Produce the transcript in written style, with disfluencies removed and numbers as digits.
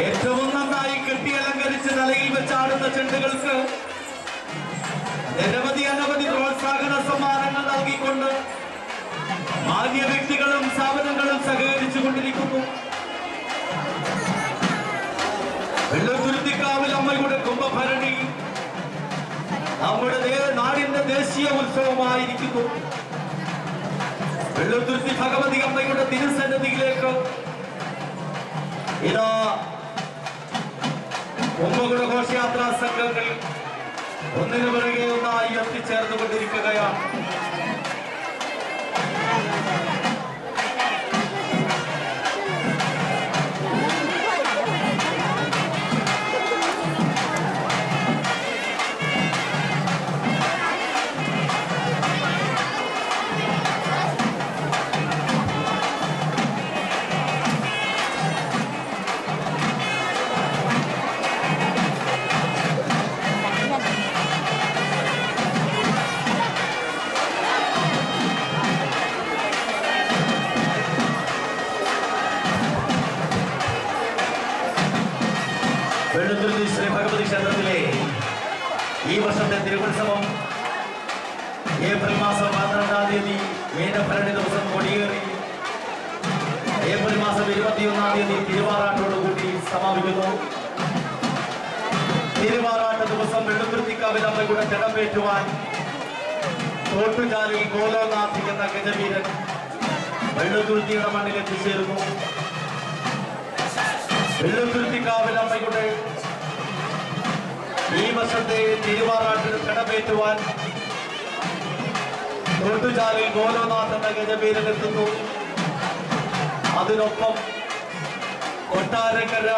ഏറ്റവും നന്നായി കെട്ടിയലങ്കരിച്ച് തലയിൽ വെച്ചാടുന്ന ചെണ്ടുകൾക്ക് നിരവധി അനവധി പ്രോത്സാഹന സമ്മാനങ്ങൾ നൽകിക്കൊണ്ട് മാന്യ വ്യക്തികളും സ്ഥാപനങ്ങളും സഹകരിച്ചു കൊണ്ടിരിക്കുന്നു. വെള്ളത്തുരുത്തിക്കാവിൽ അമ്മയുടെ കുംഭഭരണി നമ്മുടെ നാടിന്റെ ദേശീയ ഉത്സവമായിരിക്കുന്നു. വെള്ളത്തുരുത്തി ഭഗവതി അമ്മയുടെ തിരുസന്നിധിയിലേക്ക് ഇതാ കുംഭകുട ഘോഷയാത്രാ സംഘങ്ങൾ ഒന്നിനു പിറകെ ഒന്നായി എത്തിച്ചേർന്നുകൊണ്ടിരിക്കുകയാണ്. വെള്ളത്തുരുത്തി ശ്രീ ഭഗവതി ക്ഷേത്രത്തിലെ ഈ വർഷത്തെ തിരുവുത്സവം ഏപ്രിൽ മാസം 12-ാം തീയതി മീനഭരണി ദിവസം കൊടിയേറി ഏപ്രിൽ മാസം 21-ാം തീയതി തിരുവാറാട്ടോടുകൂടി സമാപിക്കുന്നു. തിരുവാറാട്ട ദിവസം വെള്ളത്തുരുത്തിക്കാവിൽ അമ്മയുടെ തിടമ്പേറ്റുവാൻ തോട്ടുചാലിൽ ഗോലോനാഥ് എന്ന ഗജവീരൻ വെള്ളത്തുരുത്തിയുടെ മണ്ണിൽ എത്തിച്ചേരുന്നു. വെള്ളത്തുരുത്തിക്കാവിൽ അമ്മയുടെ ഈ വർഷത്തെ തിരുവാറാട്ടിന് തിടമ്പേറ്റുവാൻ തോട്ടുചാലിൽ ഗോലോനാഥ് എന്ന ഗജവീരൻ എത്തുന്നു. അതിനൊപ്പം കൊട്ടാരക്കര